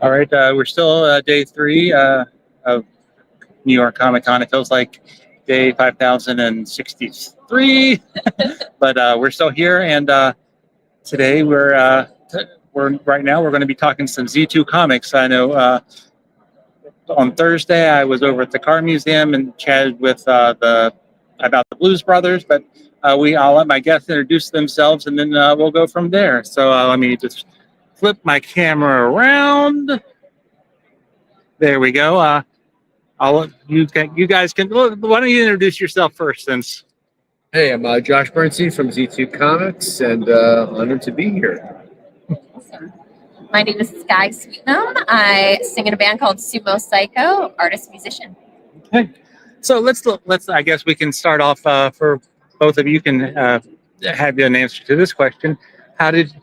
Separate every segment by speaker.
Speaker 1: All right, we're still day 3 of New York Comic Con. It feels like day 5063, but we're still here, and today we're right now we're going to be talking some Z2 comics. I know on Thursday I was over at the Car Museum and chatted with about the Blues Brothers, but I'll let my guests introduce themselves, and then we'll go from there. So let me just flip my camera around. There we go. You guys can. Why don't you introduce yourself first, since.
Speaker 2: Hey, I'm Josh Bernstein from Z2 Comics, and honored to be here.
Speaker 3: Awesome. My name is Sky Sweetnam. I sing in a band called Sumo Psycho, artist musician.
Speaker 1: Okay, so let's. I guess we can start off for both of you. Can have an answer to this question. How did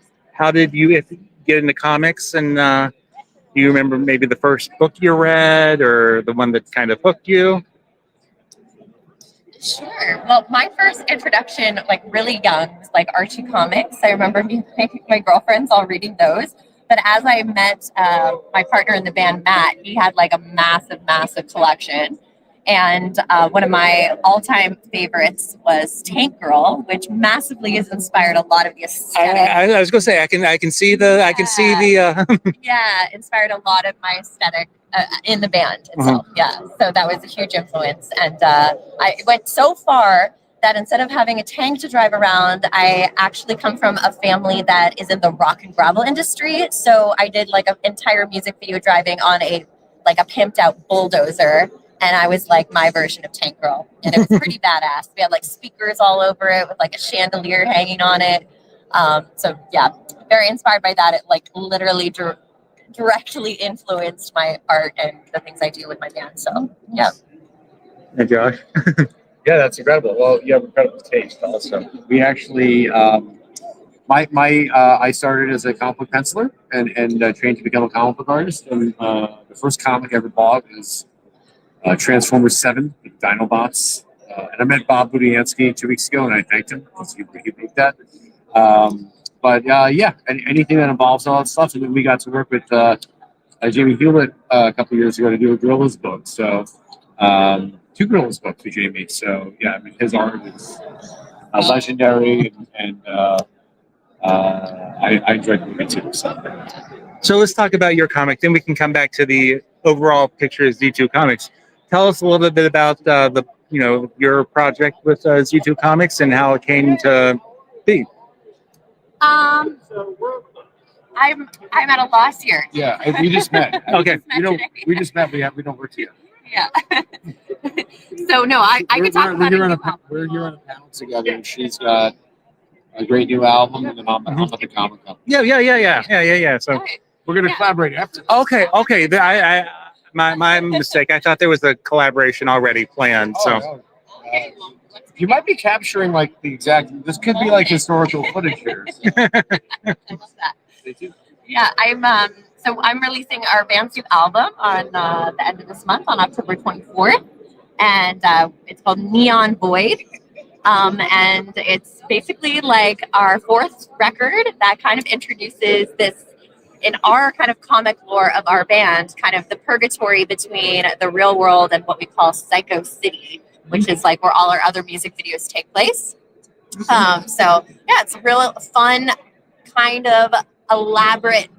Speaker 1: you get into comics, and do you remember maybe the first book you read or the one that kind of hooked you?
Speaker 3: Sure. Well, my first introduction, like really young, was like Archie comics. I remember me and my girlfriends all reading those. But as I met my partner in the band, Matt, he had like a massive collection. And one of my all-time favorites was Tank Girl, which massively has inspired a lot of the aesthetic.
Speaker 1: I was going to say I can see the
Speaker 3: Yeah, inspired a lot of my aesthetic in the band itself. Yeah, so that was a huge influence, and I went so far that instead of having a tank to drive around, I actually come from a family that is in the rock and gravel industry. So I did like an entire music video driving on a pimped out bulldozer. And I was like my version of Tank Girl. And it was pretty badass. We had like speakers all over it with like a chandelier hanging on it. So yeah, very inspired by that. It like literally directly influenced my art and the things I do with my band. So yeah.
Speaker 1: Hey, Josh.
Speaker 2: Yeah, that's incredible. Well, you have incredible taste also. We actually, I started as a comic book penciler and trained to become a comic book artist. And the first comic I ever bought is Transformers 7 with Dinobots. And I met Bob Budiansky 2 weeks ago, and I thanked him because he made that. Yeah, anything that involves all that stuff. And then we got to work with Jamie Hewlett a couple of years ago to do a Gorillas book. So 2 Gorillas books with Jamie. So yeah, I mean, his art is legendary, and I enjoyed the movie too.
Speaker 1: So let's talk about your comic. Then we can come back to the overall picture of Z2 Comics. Tell us a little bit about your project with Z2 Comics and how it came to be.
Speaker 3: I'm at a loss here.
Speaker 2: Yeah, we just met.
Speaker 1: Okay,
Speaker 2: we just met. We don't work together.
Speaker 3: Yeah. So no, I could talk about it.
Speaker 2: We're here on a panel together, and she's got a great new album, and then I'm at the comic company.
Speaker 1: Yeah. So
Speaker 2: we're gonna collaborate after.
Speaker 1: Okay. My mistake. I thought there was a collaboration already planned.
Speaker 2: You might be capturing like the exact. This could be like historical footage here.
Speaker 3: I love that. Yeah, I'm releasing our Band's new album on the end of this month on October 24th, and it's called Neon Void. And it's basically like our 4th record that kind of introduces this, in our kind of comic lore of our band, kind of the purgatory between the real world and what we call Psycho City, which is like where all our other music videos take place. So yeah, it's a real fun, kind of elaborate.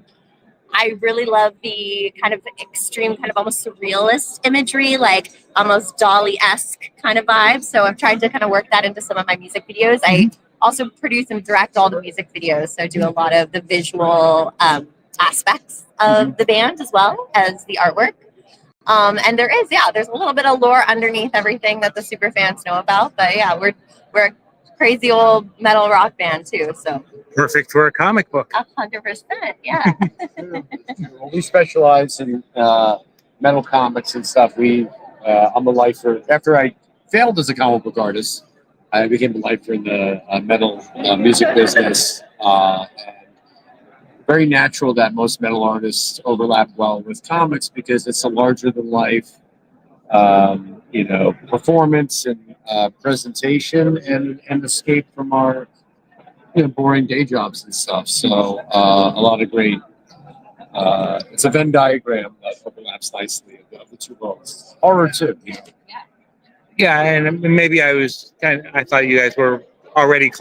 Speaker 3: I really love the kind of extreme, kind of almost surrealist imagery, like almost Dolly-esque kind of vibe. So I've tried to kind of work that into some of my music videos. I also produce and direct all the music videos, so I do a lot of the visual aspects of the band as well as the artwork. And there's a little bit of lore underneath everything that the super fans know about. But yeah, we're a crazy old metal rock band too. So
Speaker 1: perfect for a comic book.
Speaker 3: 100%, yeah.
Speaker 2: Well, we specialize in metal comics and stuff. I'm a lifer. After I failed as a comic book artist, I became a lifer in the metal music business. And very natural that most metal artists overlap well with comics because it's a larger than life, performance and presentation and escape from our boring day jobs and stuff. So a lot of great It's a Venn diagram that overlaps nicely of the two worlds. Horror too. You know?
Speaker 1: Yeah, and maybe I thought you guys were already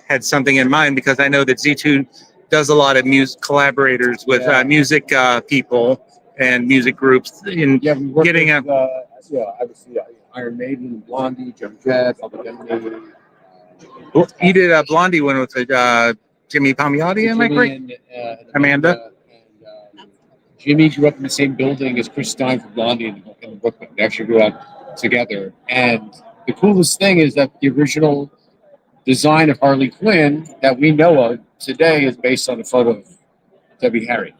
Speaker 1: had something in mind, because I know that Z2 does a lot of music collaborators with music people and music groups in
Speaker 2: Yeah, we work
Speaker 1: getting
Speaker 2: with, obviously Iron Maiden, Blondie, Jump Jet, Public Enemy.
Speaker 1: You did a Blondie one with Jimmy Palmiotti, am I correct?
Speaker 2: And
Speaker 1: Amanda.
Speaker 2: Jimmy grew up in the same building as Chris Stein from Blondie in Brooklyn. They actually grew up together. And the coolest thing is that the original design of Harley Quinn that we know of today is based on a photo of Debbie Harry.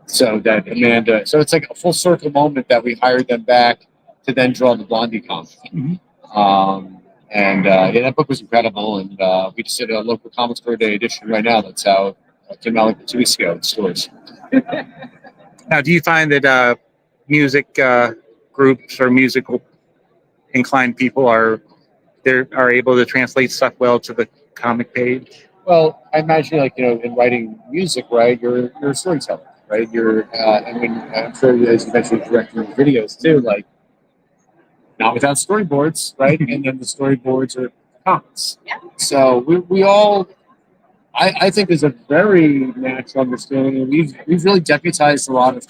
Speaker 2: So that Amanda, so it's like a full circle moment that we hired them back to then draw the Blondie comic. That book was incredible. And we just did a local comic store day edition right now. That's how it came out like 2 weeks ago in stores.
Speaker 1: Now, do you find that music groups or musical inclined people are able to translate stuff well to the comic page?
Speaker 2: Well, I imagine, like, in writing music, right? You're a storyteller, right? I'm sure, as you mentioned, directing videos too. Like, not without storyboards, right? And then the storyboards are comics.
Speaker 3: Yeah.
Speaker 2: So we all, I think, there's a very natural understanding. We've really deputized a lot of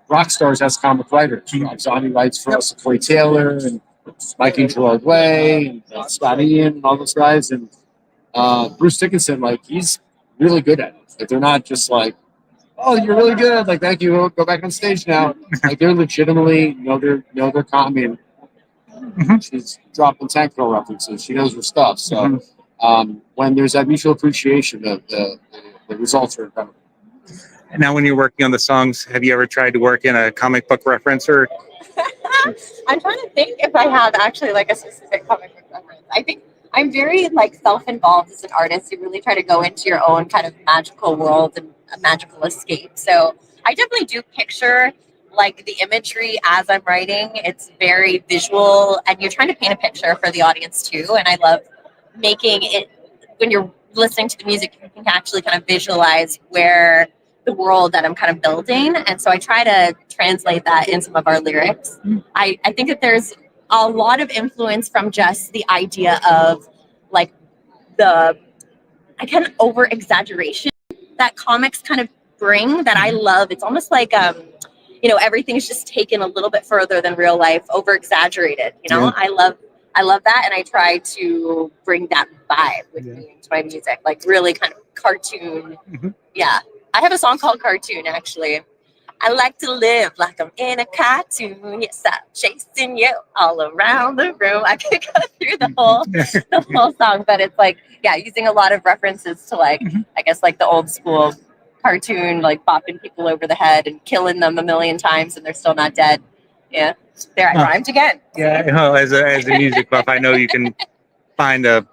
Speaker 2: rock stars as comic writers. Rob Zombie writes for us, Corey Taylor, and Mike and Gerard Way, and Scott Ian, and all those guys. And Bruce Dickinson, like, he's really good at it. Like, they're not just like, oh, you're really good. Like, thank you. Go back on stage now. Like, they're legitimately know their comic. She's dropping tank girl references. She knows her stuff. So when there's that mutual appreciation, the results are incredible.
Speaker 1: And now, when you're working on the songs, have you ever tried to work in a comic book reference or?
Speaker 3: I'm trying to think if I have actually like a specific comic book reference. I think I'm very like self-involved as an artist. You really try to go into your own kind of magical world and a magical escape. So I definitely do picture like the imagery as I'm writing. It's very visual, and you're trying to paint a picture for the audience too. And I love making it when you're listening to the music, you can actually kind of visualize where the world that I'm kind of building. And so I try to translate that in some of our lyrics. I think that there's a lot of influence from just the idea of like I kind of over exaggeration that comics kind of bring that I love. It's almost like, everything's just taken a little bit further than real life, over exaggerated. I love that. And I try to bring that vibe with me into my music, like really kind of cartoon. Yeah. I have a song called Cartoon, actually. I like to live like I'm in a cartoon. Yes, I'm chasing you all around the room. I could go through the whole song, but it's like, using a lot of references to like, I guess like the old school cartoon, like bopping people over the head and killing them a million times and they're still not dead. Yeah, there I rhymed again.
Speaker 1: Yeah, as a music buff, I know you can find not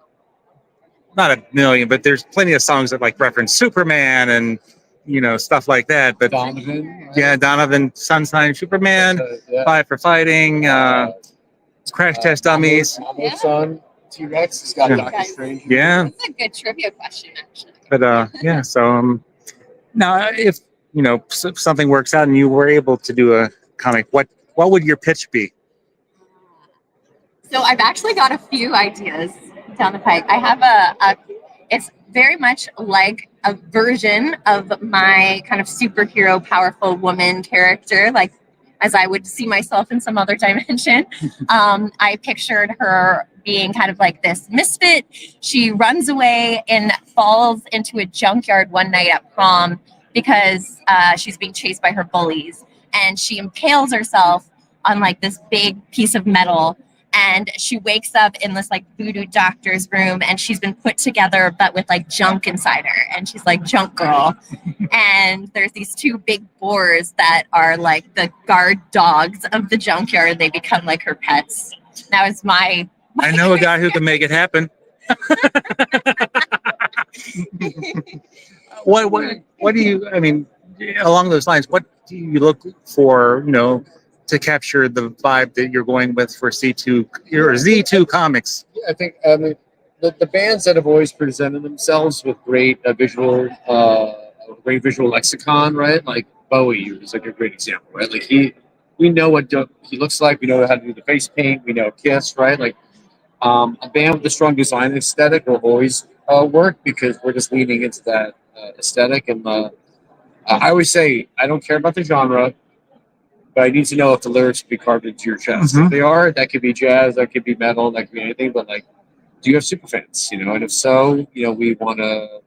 Speaker 1: a million, but there's plenty of songs that like reference Superman and stuff like that. But
Speaker 2: Donovan.
Speaker 1: Donovan, Sunshine Superman, Fight for Fighting, Crash Test Dummies.
Speaker 2: Mammo's son, T-Rex, has got Doctor Strange.
Speaker 1: Yeah.
Speaker 3: That's a good trivia question, actually.
Speaker 1: But so now if something works out and you were able to do a comic, what would your pitch be?
Speaker 3: So I've actually got a few ideas down the pike. I have it's very much like a version of my kind of superhero, powerful woman character, like as I would see myself in some other dimension. I pictured her being kind of like this misfit. She runs away and falls into a junkyard one night at prom because she's being chased by her bullies. And she impales herself on like this big piece of metal. And she wakes up in this like voodoo doctor's room, and she's been put together, but with like junk inside her. And she's like junk girl. And there's these two big boars that are like the guard dogs of the junkyard. They become like her pets. That was my
Speaker 1: I know a guy who can make it happen. What do you, along those lines, what do you look for, to capture the vibe that you're going with for Z2 Comics?
Speaker 2: Yeah, I think the bands that have always presented themselves with great visual great visual lexicon, right? Like Bowie is like a great example, right? Like we know what he looks like. We know how to do the face paint. We know Kiss, right? Like a band with a strong design aesthetic will always work because we're just leaning into that aesthetic. And I always say I don't care about the genre, but I need to know if the lyrics will be carved into your chest. If they are, that could be jazz, that could be metal, that could be anything. But like, do you have super fans? You know, and if so, you know, we want to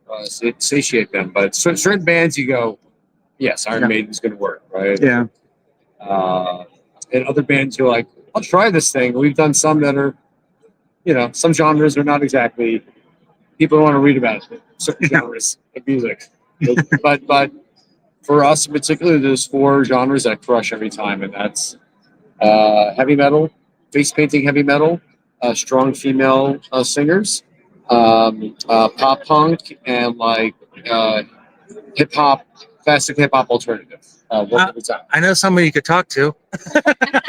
Speaker 2: satiate them. But certain bands, you go, yes, Iron Maiden's going to work, right?
Speaker 1: Yeah.
Speaker 2: And other bands, you're like, I'll try this thing. We've done some that are, you know, some genres are not exactly people don't want to read about it. Certain genres of music, but for us in particular, there's 4 genres that crush every time, and that's heavy metal, face painting heavy metal, strong female singers, pop punk, and like hip hop, classic hip hop alternative. Work of the time.
Speaker 1: I know somebody you could talk to.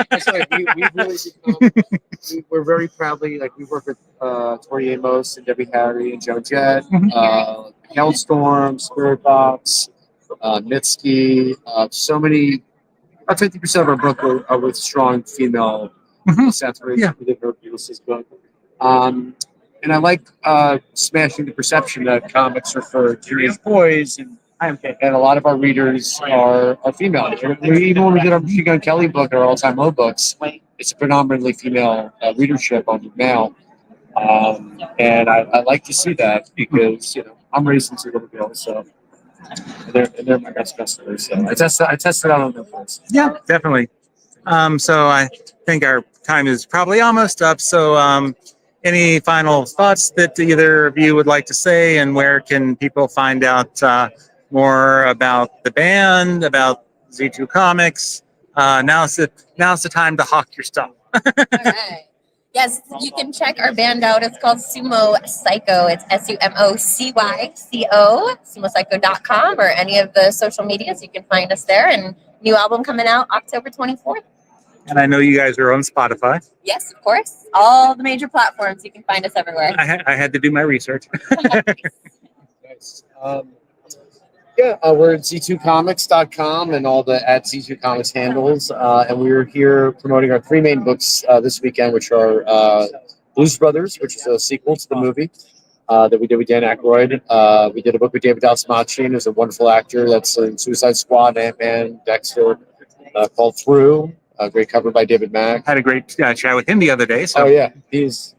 Speaker 2: That's right. We really become, we're very proudly like we work with Tori Amos and Debbie Harry and Joe Jett, Hellstorm, Spirit Box, Mitski. So many. About 50% of our book are with strong female saturation.
Speaker 1: Yeah.
Speaker 2: We did her Ulysses book. And I like smashing the perception that comics are for teenage boys, and a lot of our readers are female. Even when we did our Machine Gun Kelly book, our all-time low books, it's a predominantly female readership on the mail. And I like to see that because, you know, I'm raising 2 little girls, so they're my best customers. So I test it out on them first.
Speaker 1: Yeah, definitely. So I think our time is probably almost up. So any final thoughts that either of you would like to say, and where can people find out more about the band, about Z2 Comics? Now's the time to hawk your stuff.
Speaker 3: All right. Yes, you can check our band out. It's called Sumo Psycho. It's SUMOCYCO, sumopsycho.com, or any of the social medias. You can find us there. And new album coming out October 24th.
Speaker 1: And I know you guys are on Spotify.
Speaker 3: Yes, of course. All the major platforms. You can find us everywhere.
Speaker 1: I had to do my research.
Speaker 2: Nice. We're at z2comics.com and all the at Z2 Comics handles. And we're here promoting our 3 main books this weekend, which are Blues Brothers, which is a sequel to the movie that we did with Dan Aykroyd. We did a book with David Dalsmachin, who's a wonderful actor that's in Suicide Squad, Ant-Man, Dexter, called Through. A great cover by David Mack.
Speaker 1: Had a great chat with him the other day. So.
Speaker 2: Oh, yeah. He's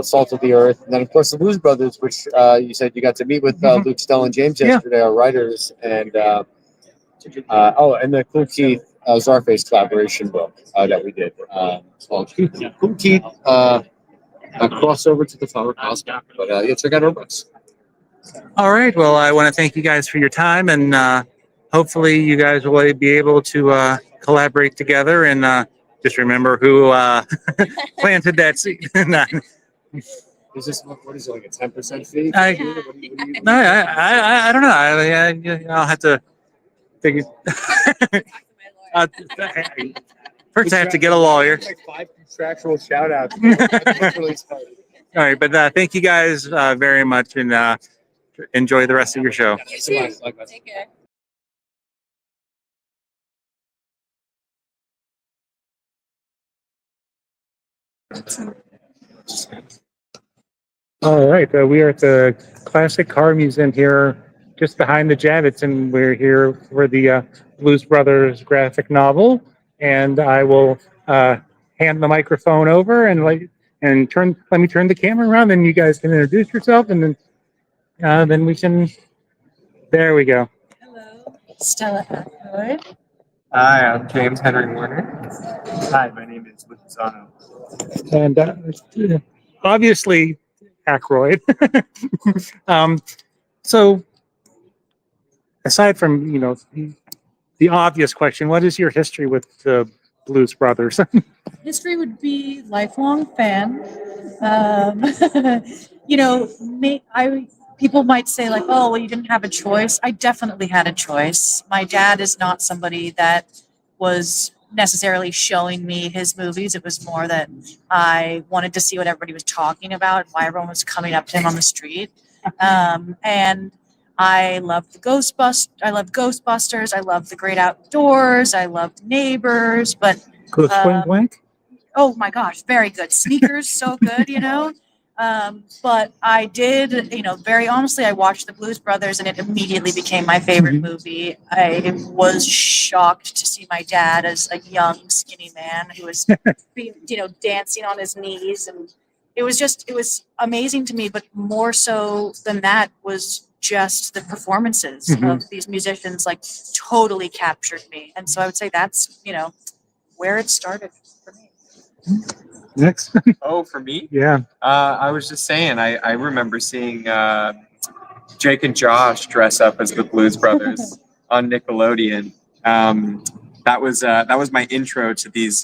Speaker 2: salt of the earth. And then, of course, the Blues Brothers, which you said you got to meet with Luke, Stella, and James yesterday, our writers. And and the Cool Keith Czarface collaboration book that we did. It's called Cool Keith Crossover to the Flower Cosmic. But check out our books.
Speaker 1: All right. Well, I want to thank you guys for your time, and hopefully you guys will be able to collaborate together. And just remember who planted that seed.
Speaker 2: Is this what is it, like a 10% fee?
Speaker 1: I don't know. I'll have to figure. First, I have to get a lawyer.
Speaker 2: Like 5 contractual shout outs.
Speaker 1: All right, but thank you guys very much, and enjoy the rest of your show.
Speaker 3: You too. Take care.
Speaker 1: All right, we are at the Classic Car Museum here, just behind the Javits, and we're here for the Blues Brothers graphic novel. And I will hand the microphone over and let me turn the camera around, and you guys can introduce yourself, and then we can. There we go.
Speaker 4: Hello, Stella Aykroyd.
Speaker 5: Hi, I'm James Henry Warner. Hi, my name is Lucas Zano.
Speaker 1: And obviously, Aykroyd. So, aside from the obvious question, what is your history with the Blues Brothers?
Speaker 4: History would be lifelong fan. People might say like, oh, well, you didn't have a choice. I definitely had a choice. My dad is not somebody that was necessarily showing me his movies. It was more that I wanted to see what everybody was talking about and why everyone was coming up to him on the street. And I loved I loved Ghostbusters. I loved The Great Outdoors. I loved Neighbors. But
Speaker 1: Close point
Speaker 4: um,
Speaker 1: blank.
Speaker 4: oh my gosh, very good. Sneakers, so good, you know. But I did, very honestly, I watched The Blues Brothers and it immediately became my favorite
Speaker 1: Mhm.
Speaker 4: movie. I was shocked to see my dad as a young, skinny man who was, dancing on his knees. And it was amazing to me. But more so than that was just the performances
Speaker 1: Mhm.
Speaker 4: of these musicians, like totally captured me. And so I would say that's, where it started for me.
Speaker 1: Next.
Speaker 5: Oh, for me?
Speaker 1: Yeah.
Speaker 5: I was just saying, I remember seeing Jake and Josh dress up as the Blues Brothers on Nickelodeon. That was my intro to these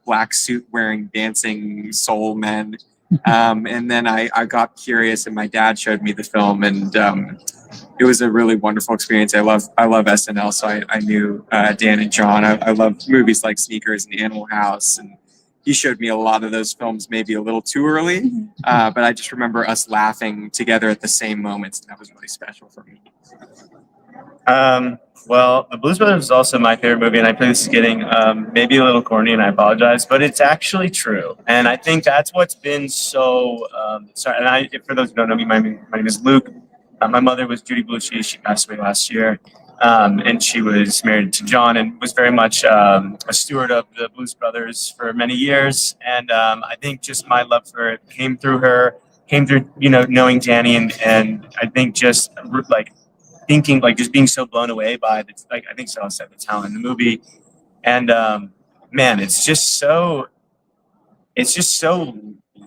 Speaker 5: black suit wearing dancing soul men. And then I got curious, and my dad showed me the film, and it was a really wonderful experience. I love SNL, so I knew Dan and John. I love movies like Sneakers and Animal House, and he showed me a lot of those films maybe a little too early, but I just remember us laughing together at the same moments, and that was really special for me.
Speaker 6: Well, The Blues Brothers is also my favorite movie, and I play this is getting maybe a little corny, and I apologize, but it's actually true. And I think that's what's been so. Sorry, and for those who don't know me, my name is Luke. My mother was Judy Belushi. She passed away last year, and she was married to John, and was very much a steward of the Blues Brothers for many years. And I think just my love for it came through her, came through knowing Danny, and I think just like thinking, like just being so blown away by the, like I think Stella said, the talent in the movie. And man, it's just so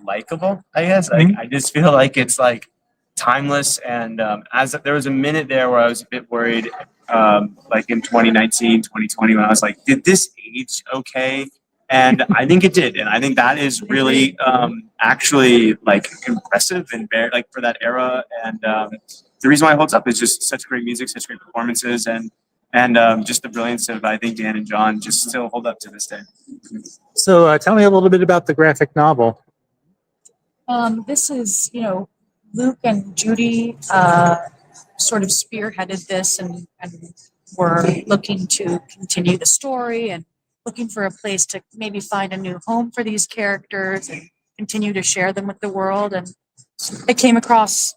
Speaker 6: likable, I guess. I just feel like it's like timeless. And as there was a minute there where I was a bit worried, like in 2019, 2020, when I was like, did this age okay? And I think it did. And I think that is really actually like impressive and very like for that era. And the reason why it holds up is just such great music, such great performances, and just the brilliance of, I think, Dan and John just still hold up to this day.
Speaker 1: So tell me a little bit about the graphic novel.
Speaker 4: This is, Luke and Judy sort of spearheaded this and were looking to continue the story and looking for a place to maybe find a new home for these characters and continue to share them with the world. And it came across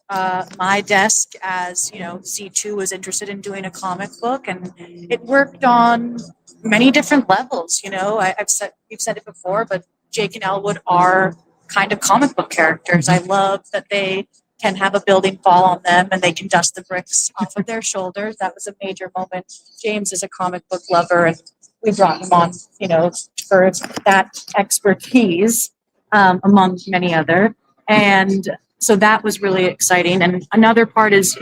Speaker 4: my desk as, C2 was interested in doing a comic book, and it worked on many different levels. We've said it before, but Jake and Elwood are kind of comic book characters. I love that they can have a building fall on them and they can dust the bricks off of their shoulders. That was a major moment. James is a comic book lover, and we brought him on, for that expertise, among many other. And so that was really exciting. And another part is,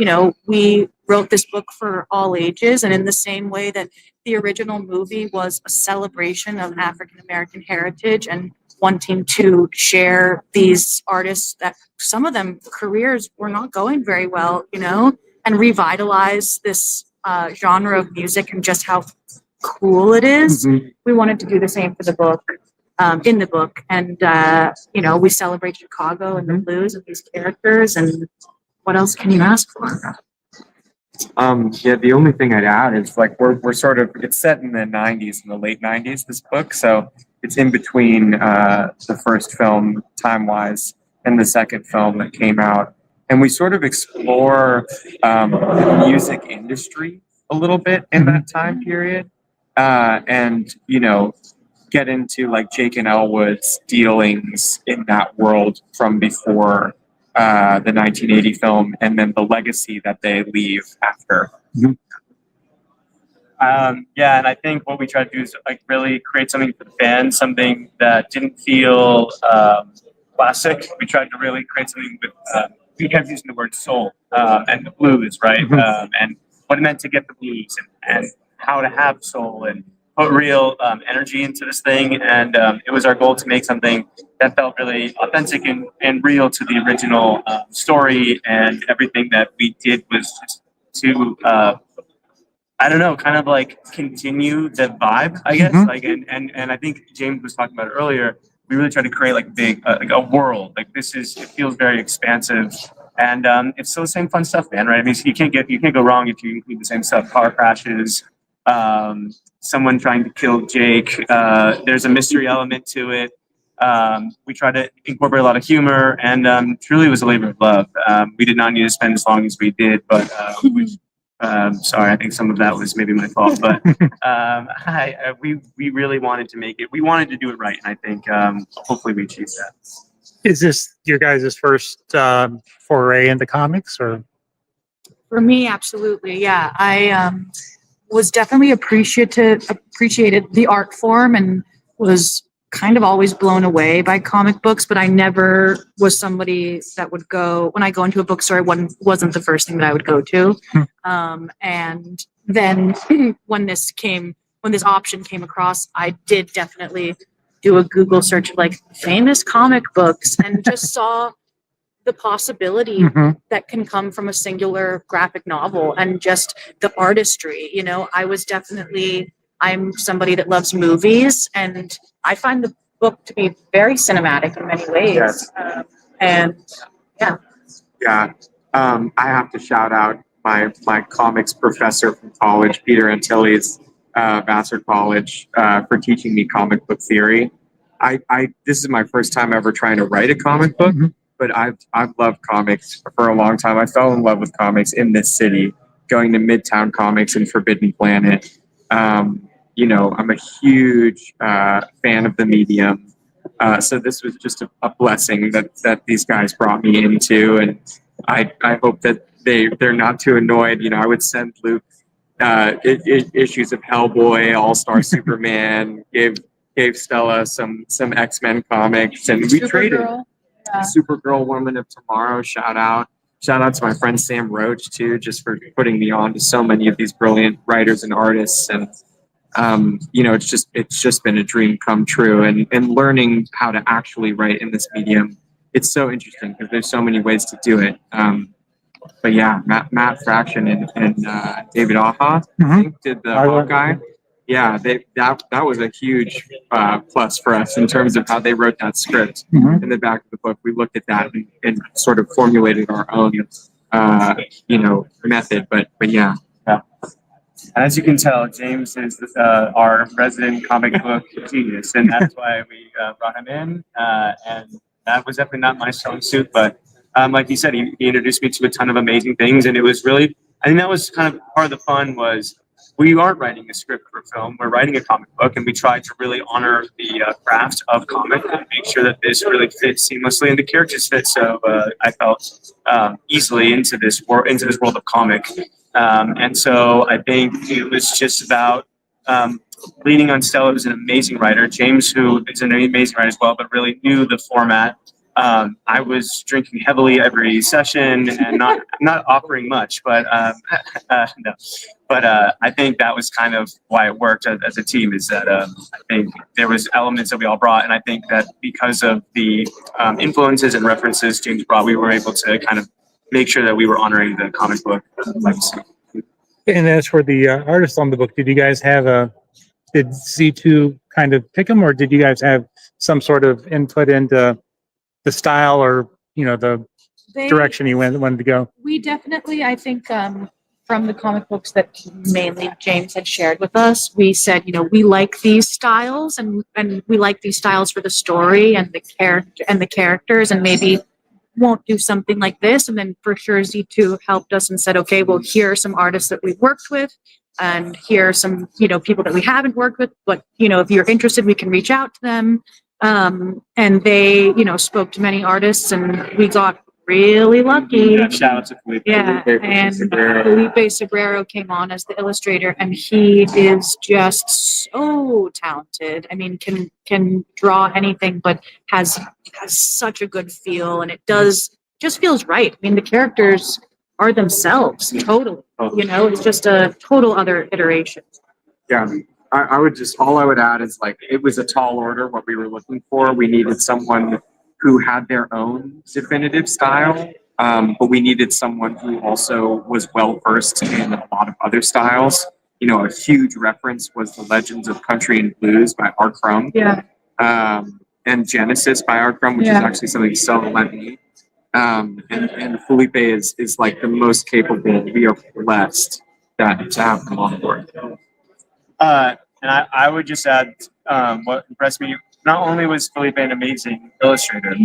Speaker 4: we wrote this book for all ages. And in the same way that the original movie was a celebration of African American heritage and wanting to share these artists that some of them careers were not going very well, and revitalize this genre of music and just how cool it is. We wanted to do the same for the book. In the book, and we celebrate Chicago and the blues of these characters. And what else can you ask for?
Speaker 5: Yeah, the only thing I'd add is like we're sort of, it's set in the 90s, in the late 90s, this book, so it's in between the first film time wise and the second film that came out, and we sort of explore the music industry a little bit in that time period, and get into like Jake and Elwood's dealings in that world from before the 1980 film, and then the legacy that they leave after. Yeah, and I think what we tried to do is like really create something for the fans, something that didn't feel classic. We tried to really create something with, we kept using the word soul and the blues, right? And what it meant to get the blues, and how to have soul, and put real energy into this thing. And it was our goal to make something that felt really authentic and real to the original story. And everything that we did was just to, I don't know, kind of like continue the vibe, I guess. Like, and I think James was talking about it earlier. We really tried to create like big, like a world. Like it feels very expansive.
Speaker 6: And it's still the same fun stuff, man. Right? I mean, you can't go wrong if you include the same stuff. Car crashes, someone trying to kill Jake. There's a mystery element to it. We try to incorporate a lot of humor, and truly was a labor of love. We did not need to spend as long as we did, but sorry, I think some of that was maybe my fault. But we really wanted to make it. We wanted to do it right, and I think hopefully we achieved that.
Speaker 1: Is this your guys' first foray into comics, or?
Speaker 4: For me, absolutely. Yeah. I was definitely appreciated the art form and was kind of always blown away by comic books, but I never was somebody that would go, when I go into a bookstore, it wasn't the first thing that I would go to. And then when this option came across, I did definitely do a Google search of like famous comic books and just saw the possibility that can come from a singular graphic novel and just the artistry. You know, I'm somebody that loves movies, and I find the book to be very cinematic in many ways.
Speaker 5: Yes.
Speaker 4: And yeah.
Speaker 5: Yeah. I have to shout out my comics professor from college, Peter Antilles, Vassar College, for teaching me comic book theory. This is my first time ever trying to write a comic book, but I've loved comics for a long time. I fell in love with comics in this city, going to Midtown Comics and Forbidden Planet. You know, I'm a huge fan of the medium. So this was just a blessing that these guys brought me into, and I hope that they're not too annoyed. You know, I would send Luke issues of Hellboy, All-Star Superman, gave Stella some X-Men comics, and we traded. Supergirl, Woman of Tomorrow, shout out to my friend Sam Roach too, just for putting me on to so many of these brilliant writers and artists. And you know, it's just been a dream come true, and learning how to actually write in this medium, it's so interesting because there's so many ways to do it. But yeah, Matt Fraction and David Aja, I think, did the Hawkeye. Yeah, that was a huge plus for us in terms of how they wrote that script. In the back of the book, we looked at that and sort of formulated our own, you know, method. But yeah.
Speaker 6: As you can tell, James is our resident comic book genius, and that's why we brought him in. And that was definitely not my strong suit, but like you said, he introduced me to a ton of amazing things, and it was really, I think that was kind of part of the fun was we aren't writing a script for film, we're writing a comic book, and we tried to really honor the craft of comic and make sure that this really fits seamlessly and the characters fit. So I felt easily into this world of comic. And so I think it was just about leaning on Stella, who's an amazing writer, James, who is an amazing writer as well, but really knew the format. I was drinking heavily every session and not offering much, but no. But I think that was kind of why it worked as a team, is that I think there was elements that we all brought, and I think that because of the influences and references James brought, we were able to kind of make sure that we were honoring the comic book legacy.
Speaker 1: And as for the artists on the book, did Z2 kind of pick them, or did you guys have some sort of input into the style or, you know, the direction you wanted to go?
Speaker 4: We definitely, I think, from the comic books that mainly James had shared with us, we said, you know, we like these styles and we like these styles for the story and the characters, and maybe won't do something like this. And then for sure Z2 helped us and said, okay, well, here are some artists that we've worked with, and here are some, you know, people that we haven't worked with, but, you know, if you're interested, we can reach out to them. And they, you know, spoke to many artists, and we got really lucky.
Speaker 6: Yeah, shout out to Felipe.
Speaker 4: Yeah, and Felipe Sagrero came on as the illustrator, and he is just so talented. I mean, can draw anything, but has such a good feel, and it just feels right. I mean, the characters are themselves totally. You know, it's just a total other iteration.
Speaker 5: Yeah. I would add is, like, it was a tall order what we were looking for. We needed someone who had their own definitive style, but we needed someone who also was well versed in a lot of other styles. You know, a huge reference was The Legends of Country and Blues by Art Crumb.
Speaker 4: Yeah.
Speaker 5: And Genesis by Art Crumb, which is actually something Stella lent me. And Felipe is like the most capable. We are blessed that to have him on board.
Speaker 6: And I would just add what impressed me. Not only was Felipe an amazing illustrator,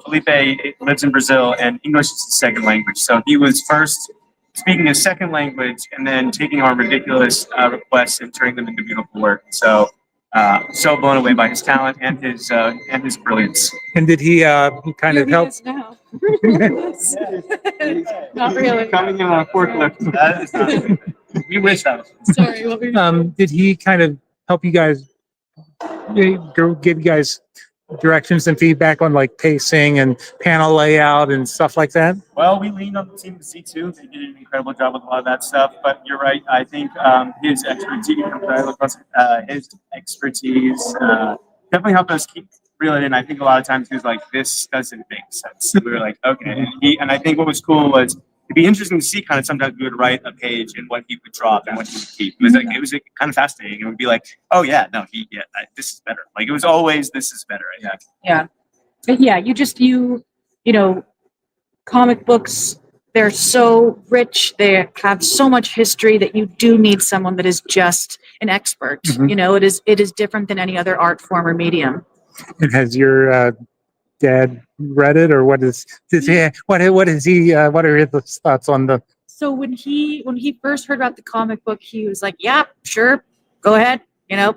Speaker 6: Felipe lives in Brazil and English is his second language. So he was first speaking his second language and then taking our ridiculous requests and turning them into beautiful work. So so blown away by his talent and his brilliance.
Speaker 1: And did he kind of help?
Speaker 7: Now. Not really.
Speaker 5: Coming in on a forklift.
Speaker 6: That is not, we wish that was.
Speaker 7: Sorry, what were you
Speaker 1: Did he kind of help you guys give you guys directions and feedback on like pacing and panel layout and stuff like that?
Speaker 6: Well, we leaned on the team to see too. They did an incredible job with a lot of that stuff. But you're right. I think his expertise definitely helped us keep reeling in. I think a lot of times he was like, "This doesn't make sense." And we were like, "Okay." And I think what was cool was it'd be interesting to see kind of sometimes we would write a page and what he would drop and what he would keep. It was kind of fascinating. It would be like, "Oh yeah, no, this is better." Like it was always this is better. I think.
Speaker 4: Yeah. But yeah, you know, comic books, they're so rich. They have so much history that you do need someone that is just an expert.
Speaker 1: Mhm.
Speaker 4: You know, it is different than any other art form or medium.
Speaker 1: And has your dad read it, or what is what is he? What are his thoughts on the?
Speaker 4: So when he first heard about the comic book, he was like, "Yeah, sure, go ahead, you know,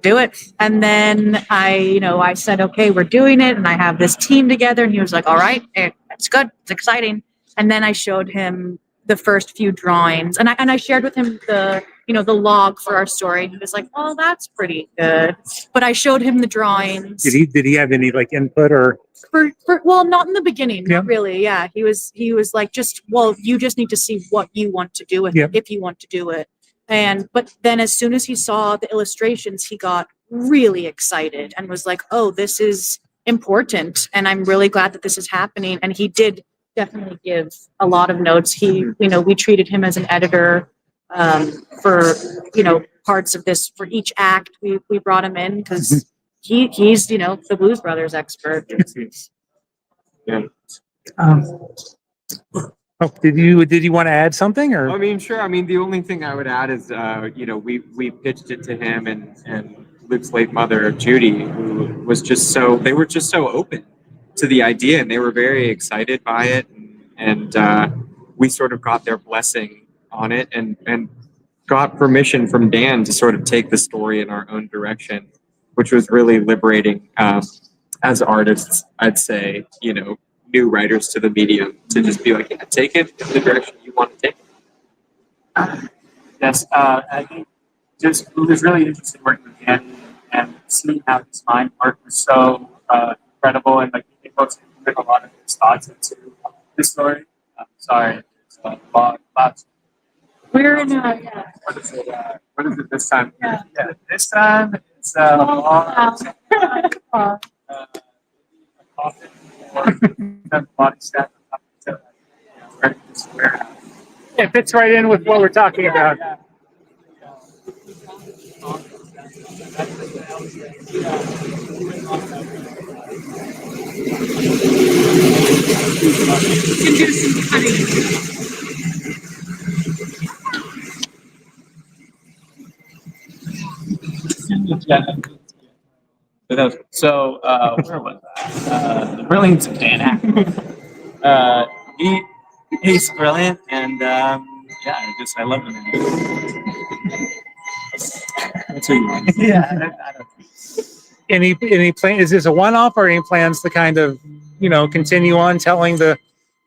Speaker 4: do it." And then I said, "Okay, we're doing it," and I have this team together, and he was like, "All right, that's good, it's exciting." And then I showed him the first few drawings, and I shared with him the log for our story, and he was like, "Oh, that's pretty good." But I showed him the drawings.
Speaker 1: Did he have any like input or?
Speaker 4: Well, not in the beginning,
Speaker 1: Yeah.
Speaker 4: not really. Yeah, he was like, you just need to see what you want to do with
Speaker 1: Yeah.
Speaker 4: it, if you want to do it. But then as soon as he saw the illustrations, he got really excited and was like, "Oh, this is important, and I'm really glad that this is happening." And he did definitely give a lot of notes. We treated him as an editor for parts of this. For each act, we brought him in because he's the Blues Brothers expert.
Speaker 1: Did you want to add something or?
Speaker 5: I mean, sure. I mean, the only thing I would add is, we pitched it to him and Luke's late mother, Judy, who was they were just so open to the idea and they were very excited by it. And we sort of got their blessing on it and got permission from Dan to sort of take the story in our own direction, which was really liberating as artists, I'd say, new writers to the medium to just be like, yeah, take it in the direction you want to take it.
Speaker 6: Yes, I think it was really interesting working with Dan and seeing how his mind worked was so incredible, and like he put a lot of his thoughts into the story. I'm sorry, it's lots.
Speaker 4: We're in
Speaker 6: What is it this time?
Speaker 4: Yeah.
Speaker 6: This time it's a coffin or body stack.
Speaker 1: It fits right in with what we're talking about.
Speaker 6: So where was that? The brilliance of Dan Aykroyd. He's brilliant, and I love him. That's who you want. Yeah.
Speaker 1: Any plan? Is this a one-off, or any plans to kind of continue on telling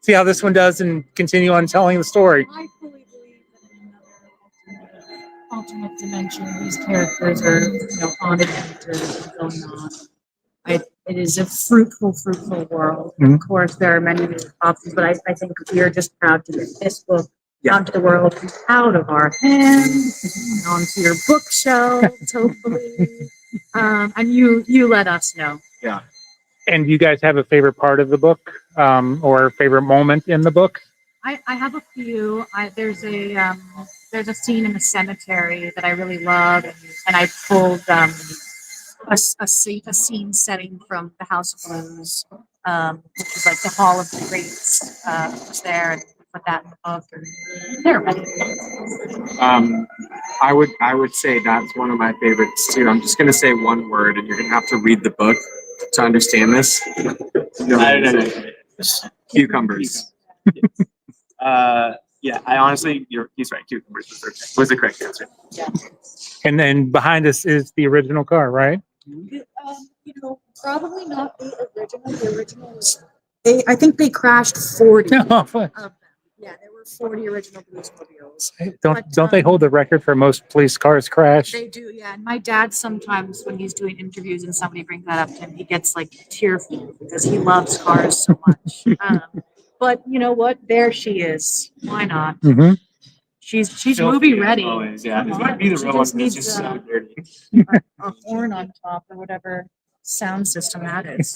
Speaker 1: see how this one does and continue on telling the story?
Speaker 4: I fully believe that in another alternate dimension, these characters are, on adventures and going on. It is a fruitful world.
Speaker 1: Mhm.
Speaker 4: Of course, there are many options, but I think we are just proud to get this book out to the world, and out of our hands, and onto your bookshelves, hopefully. And you let us know.
Speaker 5: Yeah.
Speaker 1: And you guys have a favorite part of the book, or favorite moment in the book?
Speaker 4: I have a few. There's a scene in the cemetery that I really love, and I pulled a scene setting from the House of Blues. which is like the Hall of the Greats, was there, and put that in the book. And there are many.
Speaker 5: I would say that's one of my favorites too. I'm just gonna say one word, and you're gonna have to read the book to understand this.
Speaker 6: No.
Speaker 5: Cucumbers.
Speaker 6: Yeah, I honestly, he's right. Cucumbers was the correct answer.
Speaker 1: And then behind us is the original car, right?
Speaker 4: Probably not the original. The original was I think they crashed 40 of them. Yeah, there were 40 original Bluesmobiles.
Speaker 1: Don't they hold the record for most police cars crashed?
Speaker 4: They do, yeah. And my dad sometimes, when he's doing interviews and somebody brings that up to him, he gets like tearful because he loves cars so much. But you know what? There she is. Why not?
Speaker 1: Mm-hmm.
Speaker 4: She's
Speaker 6: Filthy
Speaker 4: movie
Speaker 6: as
Speaker 4: ready.
Speaker 6: always, yeah,
Speaker 4: Come
Speaker 6: this
Speaker 4: on.
Speaker 6: might be the
Speaker 4: She
Speaker 6: real one.
Speaker 4: just
Speaker 6: But it's
Speaker 4: needs
Speaker 6: just so dirty.
Speaker 4: a horn on top or whatever sound system that is.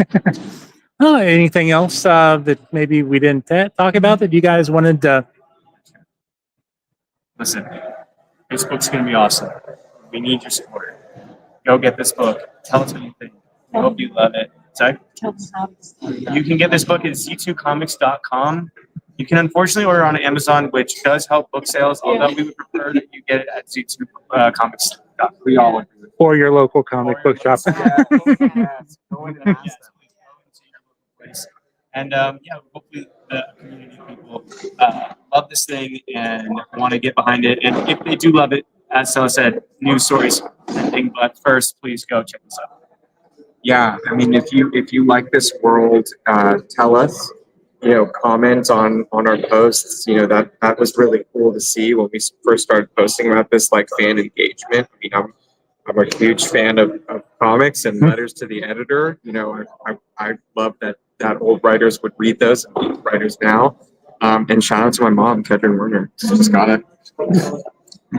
Speaker 1: Oh, anything else that maybe we didn't talk about that you guys wanted to?
Speaker 6: Listen, this book's gonna be awesome. We need your support. Go get this book. Tell us what you think. We hope you love it. Sorry?
Speaker 4: Tell them how.
Speaker 6: You can get this book at z2comics.com. You can unfortunately order on Amazon, which does help book sales, although we would prefer that you get it at z2comics.com.
Speaker 5: We all agree with
Speaker 1: Or your local comic book shop.
Speaker 5: that. Yes, go in and ask
Speaker 6: Yes,
Speaker 5: them.
Speaker 6: please go into your local place. And yeah, hopefully the community people love this thing and want to get behind it. And if they do love it, as Stella said, news stories. But first, please go check this out.
Speaker 5: Yeah, I mean, if you like this world, tell us. Comment on our posts. That was really cool to see when we first started posting about this, like fan engagement. I mean, I'm a huge fan of comics and letters to the editor. I love that old writers would read those and new writers now. And shout out to my mom, Kedrin Werner. Just got it.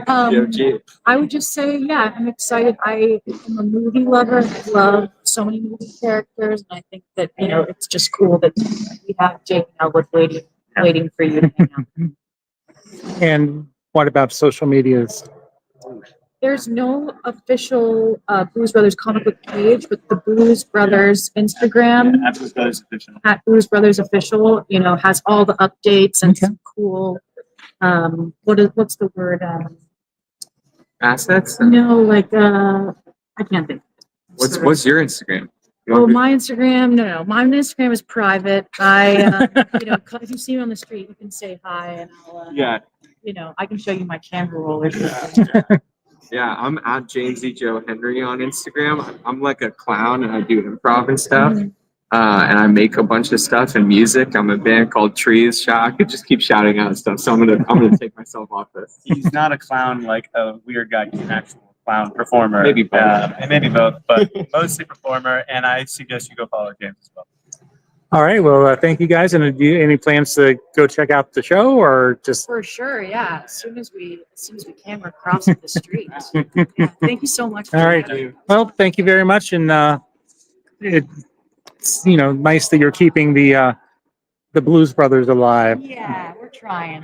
Speaker 4: I would just say, yeah, I'm excited. I am a movie lover. I love so many movie characters, and I think that it's just cool that we have Jake and Elwood waiting for you to hang out.
Speaker 1: And what about social medias?
Speaker 4: There's no official Blues Brothers comic book page, but the Blues Brothers Instagram
Speaker 6: At Blues Brothers Official.
Speaker 4: at Blues Brothers Official, has all the updates and some cool. What's the word?
Speaker 5: Assets.
Speaker 4: No, like I can't think.
Speaker 5: What's your Instagram?
Speaker 4: Oh, my Instagram, no. My Instagram is private. I, if you see me on the street, you can say hi, and I'll,
Speaker 5: Yeah.
Speaker 4: I can show you my camera roll or
Speaker 5: Yeah, I'm at James E. Joe Henry on Instagram. I'm like a clown and I do improv and stuff. And I make a bunch of stuff and music. I'm a band called Trees. I could just keep shouting out stuff. So I'm gonna take myself off this.
Speaker 6: He's not a clown like a weird guy. He's an actual clown performer.
Speaker 5: Maybe both.
Speaker 6: Maybe both, but mostly performer. And I suggest you go follow James as well.
Speaker 1: All right. Well, thank you guys. And do you any plans to go check out the show or just?
Speaker 4: For sure, yeah. As soon as we can, we're crossing the street. Yeah, thank you so much.
Speaker 1: All right. Well, thank you very much. And it's nice that you're keeping the Blues Brothers alive.
Speaker 4: Yeah, we're trying.